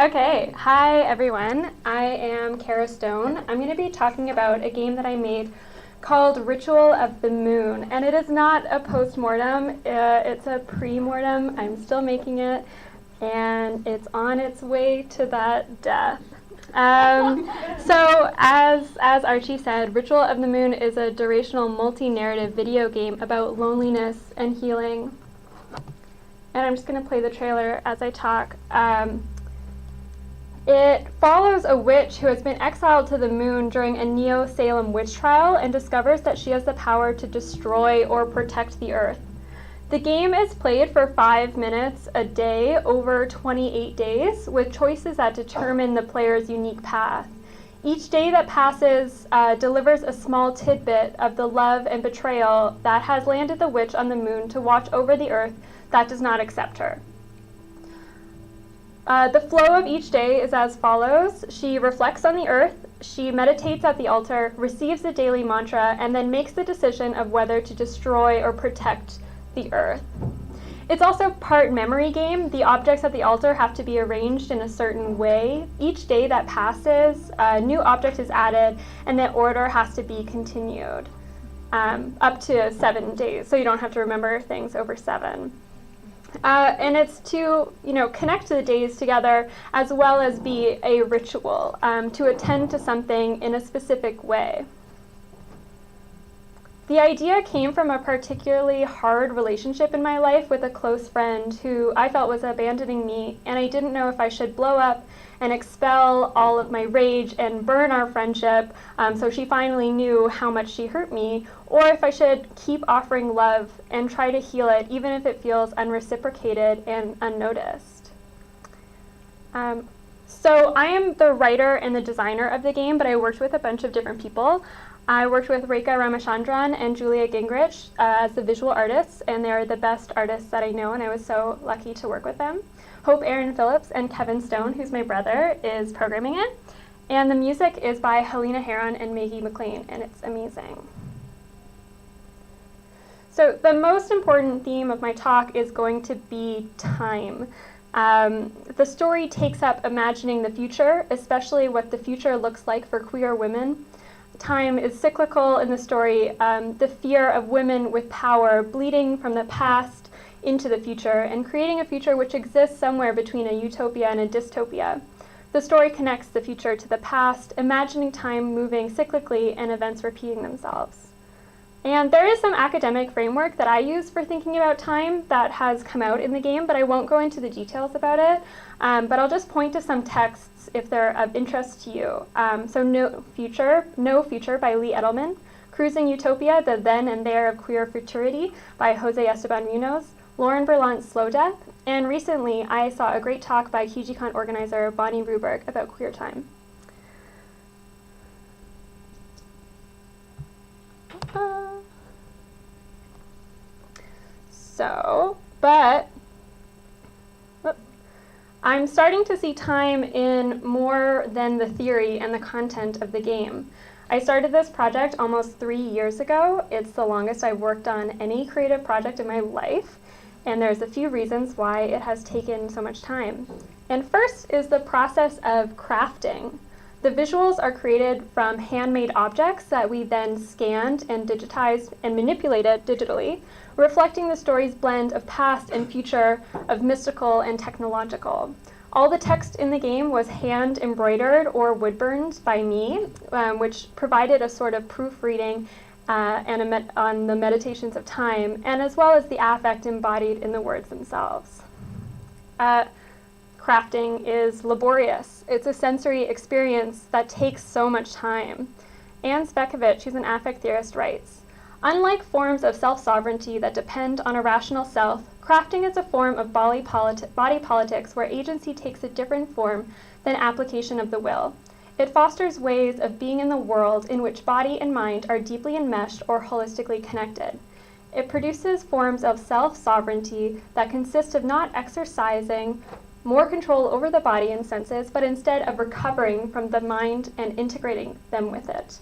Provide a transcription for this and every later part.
Okay, hi everyone. I am Kara Stone. I'm going to be talking about a game that I made called Ritual of the Moon, and it is not a post-mortem, it's a pre-mortem. I'm still making it, and it's on its way to that death. So as Archie said, Ritual of the Moon is a durational multi-narrative video game about loneliness and healing. And I'm just going to play the trailer as I talk. It follows a witch who has been exiled to the moon during a Neo-Salem witch trial and discovers that she has the power to destroy or protect the earth. The game is played for 5 minutes a day over 28 days, with choices that determine the player's unique path. Each day that passes delivers a small tidbit of the love and betrayal that has landed the witch on the moon to watch over the earth that does not accept her. The flow of each day is as follows. She reflects on the earth, she meditates at the altar, receives the daily mantra, and then makes the decision of whether to destroy or protect the earth. It's also part memory game. The objects at the altar have to be arranged in a certain way. Each day that passes, a new object is added, and the order has to be continued up to 7 days, so you don't have to remember things over 7. And it's to, connect the days together as well as be a ritual, to attend to something in a specific way. The idea came from a particularly hard relationship in my life with a close friend who I felt was abandoning me, and I didn't know if I should blow up and expel all of my rage and burn our friendship, so she finally knew how much she hurt me, or if I should keep offering love and try to heal it, even if it feels unreciprocated and unnoticed. So I am the writer and the designer of the game, but I worked with a bunch of different people. I worked with Rekha Ramachandran and Julia Gingrich as the visual artists, and they're the best artists that I know, and I was so lucky to work with them. Hope Aaron Phillips and Kevin Stone, who's my brother, is programming it. And the music is by Helena Heron and Maggie McLean, and it's amazing. So the most important theme of my talk is going to be time. The story takes up imagining the future, especially what the future looks like for queer women. Time is cyclical in the story, the fear of women with power bleeding from the past into the future and creating a future which exists somewhere between a utopia and a dystopia. The story connects the future to the past, imagining time moving cyclically and events repeating themselves. And there is some academic framework that I use for thinking about time that has come out in the game, but I won't go into the details about it. But I'll just point to some texts if they're of interest to you. So No Future by Lee Edelman, Cruising Utopia, The Then and There of Queer Futurity by Jose Esteban Munoz, Lauren Berlant's Slow Death, and recently I saw a great talk by QGCon organizer Bonnie Ruberg about queer time. I'm starting to see time in more than the theory and the content of the game. I started this project almost 3 years ago. It's the longest I've worked on any creative project in my life, and there's a few reasons why it has taken so much time. And first is the process of crafting. The visuals are created from handmade objects that we then scanned and digitized and manipulated digitally, reflecting the story's blend of past and future, of mystical and technological. All the text in the game was hand embroidered or wood burned by me, which provided a sort of proofreading on the meditations of time, and as well as the affect embodied in the words themselves. Crafting is laborious. It's a sensory experience that takes so much time. Anne Spekovich, who's an affect theorist, writes, "Unlike forms of self-sovereignty that depend on a rational self, crafting is a form of body politics where agency takes a different form than application of the will. It fosters ways of being in the world in which body and mind are deeply enmeshed or holistically connected. It produces forms of self-sovereignty that consist of not exercising more control over the body and senses, but instead of recovering from the mind and integrating them with it."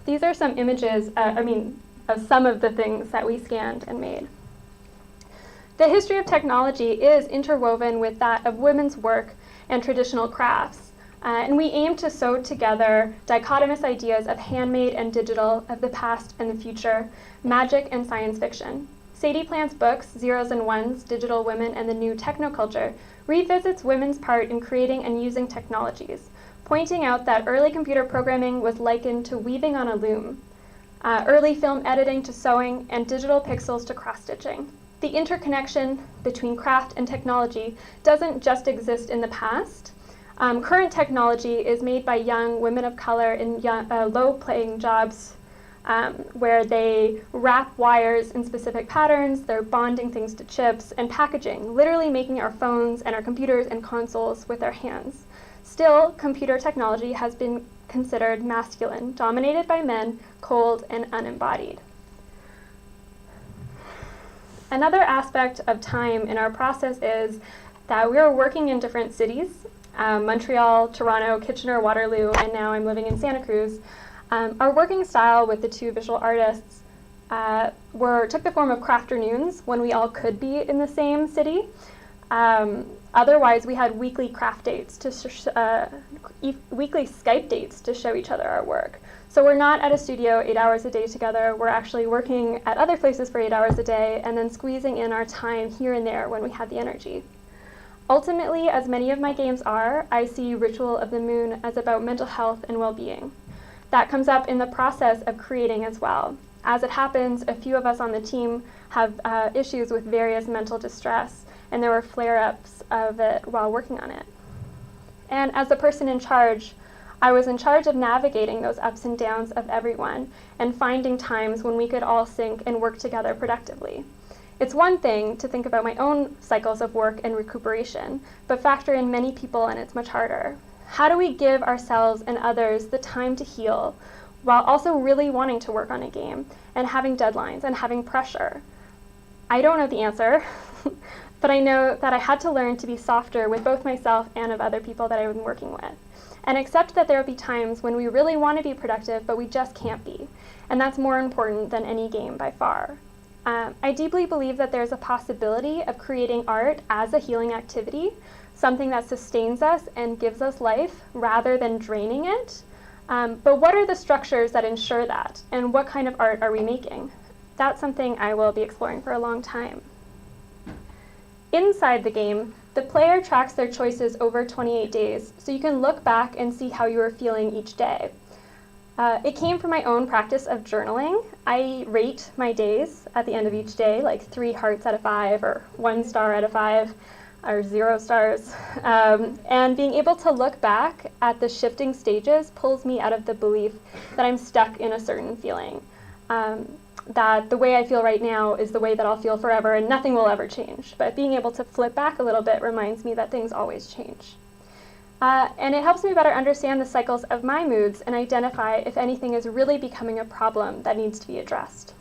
These are some images, of some of the things that we scanned and made. The history of technology is interwoven with that of women's work and traditional crafts. And we aim to sew together dichotomous ideas of handmade and digital, of the past and the future, magic and science fiction. Sadie Plant's books, Zeros and Ones, Digital Women and the New Technoculture, revisits women's part in creating and using technologies, pointing out that early computer programming was likened to weaving on a loom, early film editing to sewing, and digital pixels to cross-stitching. The interconnection between craft and technology doesn't just exist in the past. Current technology is made by young women of color in low-paying jobs where they wrap wires in specific patterns, they're bonding things to chips, and packaging, literally making our phones and our computers and consoles with their hands. Still, computer technology has been considered masculine, dominated by men, cold, and unembodied. Another aspect of time in our process is that we are working in different cities, Montreal, Toronto, Kitchener, Waterloo, and now I'm living in Santa Cruz. Our working style with the two visual artists took the form of crafternoons when we all could be in the same city. Otherwise, we had weekly craft dates, weekly Skype dates to show each other our work. So we're not at a studio 8 hours a day together. We're actually working at other places for 8 hours a day and then squeezing in our time here and there when we have the energy. Ultimately, as many of my games are, I see Ritual of the Moon as about mental health and well-being. That comes up in the process of creating as well. As it happens, a few of us on the team have issues with various mental distress, and there were flare-ups of it while working on it. And as the person in charge, I was in charge of navigating those ups and downs of everyone and finding times when we could all sync and work together productively. It's one thing to think about my own cycles of work and recuperation, but factor in many people and it's much harder. How do we give ourselves and others the time to heal while also really wanting to work on a game and having deadlines and having pressure? I don't know the answer, but I know that I had to learn to be softer with both myself and of other people that I've been working with, and accept that there will be times when we really want to be productive, but we just can't be, and that's more important than any game by far. I deeply believe that there's a possibility of creating art as a healing activity, something that sustains us and gives us life rather than draining it. But what are the structures that ensure that? And what kind of art are we making? That's something I will be exploring for a long time. Inside the game, the player tracks their choices over 28 days, so you can look back and see how you are feeling each day. It came from my own practice of journaling. I rate my days at the end of each day, like 3 hearts out of 5, or 1 star out of 5, or 0 stars. And being able to look back at the shifting stages pulls me out of the belief that I'm stuck in a certain feeling. That the way I feel right now is the way that I'll feel forever and nothing will ever change. But being able to flip back a little bit reminds me that things always change. And it helps me better understand the cycles of my moods and identify if anything is really becoming a problem that needs to be addressed.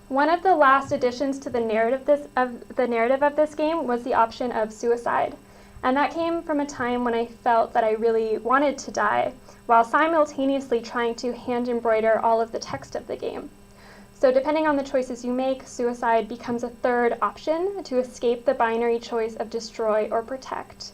One of the last additions to the narrative of this game was the option of suicide. And that came from a time when I felt that I really wanted to die, while simultaneously trying to hand embroider all of the text of the game. So depending on the choices you make, suicide becomes a third option to escape the binary choice of destroy or protect.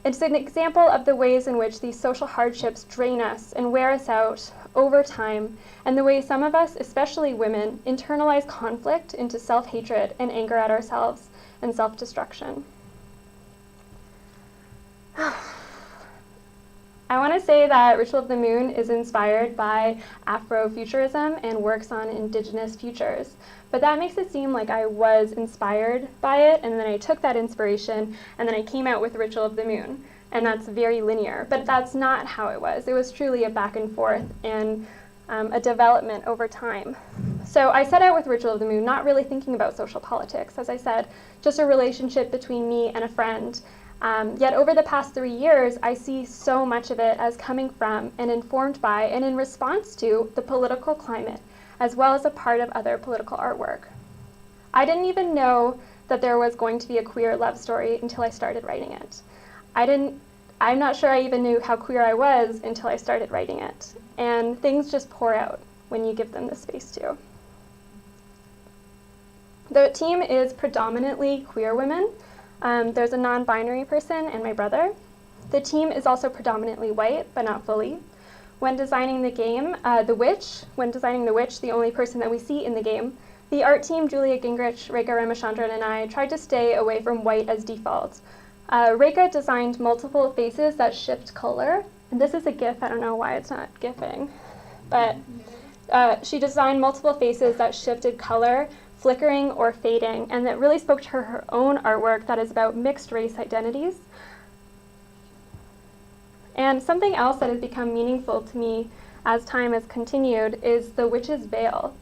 It's an example of the ways in which these social hardships drain us and wear us out over time, and the way some of us, especially women, internalize conflict into self-hatred and anger at ourselves and self-destruction. I want to say that Ritual of the Moon is inspired by Afrofuturism and works on indigenous futures. But that makes it seem like I was inspired by it, and then I took that inspiration, and then I came out with Ritual of the Moon. And that's very linear, but that's not how it was. It was truly a back and forth and a development over time. So I set out with Ritual of the Moon, not really thinking about social politics, as I said, just a relationship between me and a friend. Yet over the past 3 years, I see so much of it as coming from and informed by and in response to the political climate, as well as a part of other political artwork. I didn't even know that there was going to be a queer love story until I started writing it. I'm not sure I even knew how queer I was until I started writing it. And things just pour out when you give them the space to. The team is predominantly queer women. There's a non-binary person and my brother. The team is also predominantly white, but not fully. When designing the game, the witch, the only person that we see in the game, the art team, Julia Gingrich, Rekha Ramachandran, and I tried to stay away from white as default. Rekha designed multiple faces that shift color. And this is a GIF, I don't know why it's not GIFing. But she designed multiple faces that shifted color, flickering or fading, and that really spoke to her own artwork that is about mixed race identities. And something else that has become meaningful to me as time has continued is the witch's veil.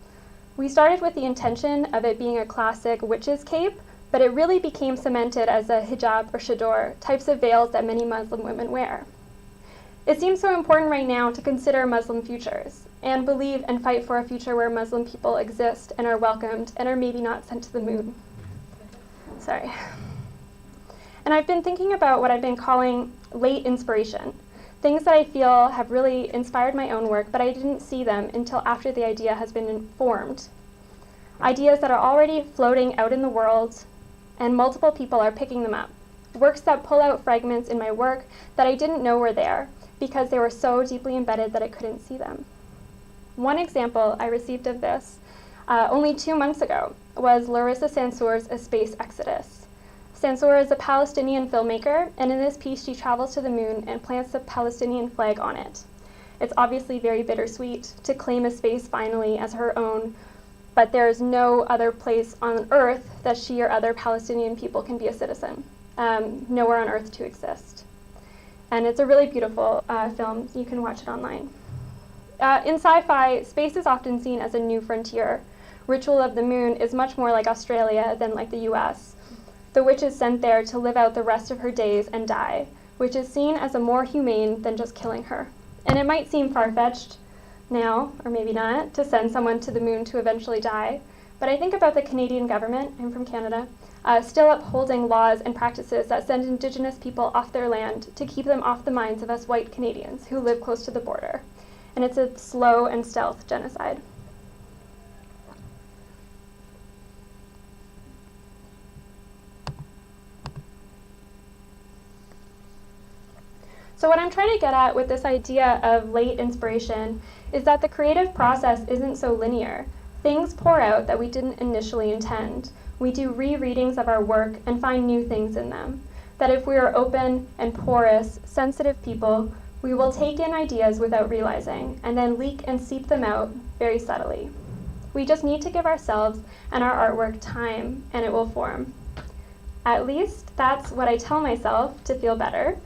We started with the intention of it being a classic witch's cape, but it really became cemented as a hijab or chador, types of veils that many Muslim women wear. It seems so important right now to consider Muslim futures and believe and fight for a future where Muslim people exist and are welcomed and are maybe not sent to the moon. Sorry. And I've been thinking about what I've been calling late inspiration, things that I feel have really inspired my own work, but I didn't see them until after the idea has been formed. Ideas that are already floating out in the world, and multiple people are picking them up. Works that pull out fragments in my work that I didn't know were there because they were so deeply embedded that I couldn't see them. One example I received of this only 2 months ago was Larissa Sansour's A Space Exodus. Sansour is a Palestinian filmmaker, and in this piece she travels to the moon and plants the Palestinian flag on it. It's obviously very bittersweet to claim a space finally as her own, but there is no other place on Earth that she or other Palestinian people can be a citizen. Nowhere on Earth to exist. And it's a really beautiful film. You can watch it online. In sci-fi, space is often seen as a new frontier. Ritual of the Moon is much more like Australia than like the US. The witch is sent there to live out the rest of her days and die, which is seen as a more humane than just killing her. And it might seem far-fetched now, or maybe not, to send someone to the moon to eventually die, but I think about the Canadian government, I'm from Canada, still upholding laws and practices that send Indigenous people off their land to keep them off the minds of us white Canadians who live close to the border. And it's a slow and stealth genocide. So what I'm trying to get at with this idea of late inspiration is that the creative process isn't so linear. Things pour out that we didn't initially intend. We do rereadings of our work and find new things in them. That if we are open and porous, sensitive people, we will take in ideas without realizing and then leak and seep them out very subtly. We just need to give ourselves and our artwork time and it will form. At least that's what I tell myself to feel better.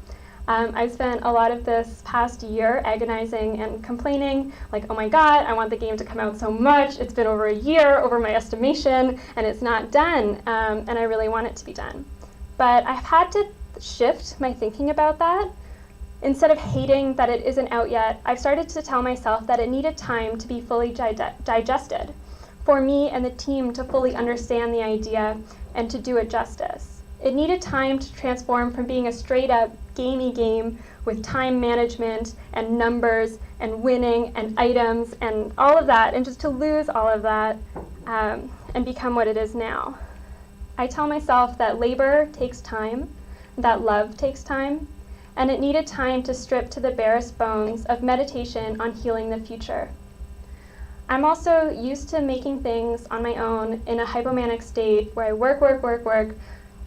I've spent a lot of this past year agonizing and complaining, like, oh my God, I want the game to come out so much. It's been over a year, over my estimation, and it's not done, and I really want it to be done. But I've had to shift my thinking about that. Instead of hating that it isn't out yet, I've started to tell myself that it needed time to be fully digested, for me and the team to fully understand the idea and to do it justice. It needed time to transform from being a straight-up gamey game with time management and numbers and winning and items and all of that, and just to lose all of that and become what it is now. I tell myself that labor takes time, that love takes time, and it needed time to strip to the barest bones of meditation on healing the future. I'm also used to making things on my own in a hypomanic state where I work,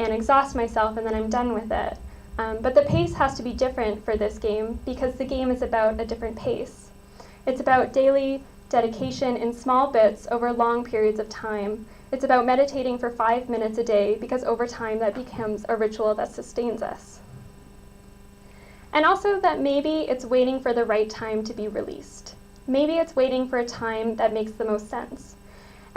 and exhaust myself and then I'm done with it. But the pace has to be different for this game because the game is about a different pace. It's about daily dedication in small bits over long periods of time. It's about meditating for 5 minutes a day because over time that becomes a ritual that sustains us. And also that maybe it's waiting for the right time to be released. Maybe it's waiting for a time that makes the most sense.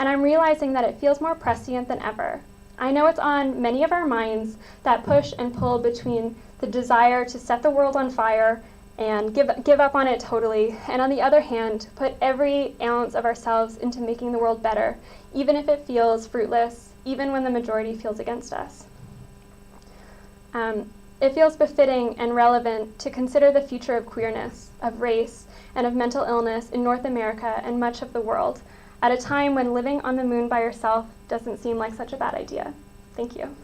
And I'm realizing that it feels more prescient than ever. I know it's on many of our minds, that push and pull between the desire to set the world on fire and give up on it totally, and on the other hand, put every ounce of ourselves into making the world better, even if it feels fruitless, even when the majority feels against us. It feels befitting and relevant to consider the future of queerness, of race, and of mental illness in North America and much of the world at a time when living on the moon by yourself doesn't seem like such a bad idea. Thank you.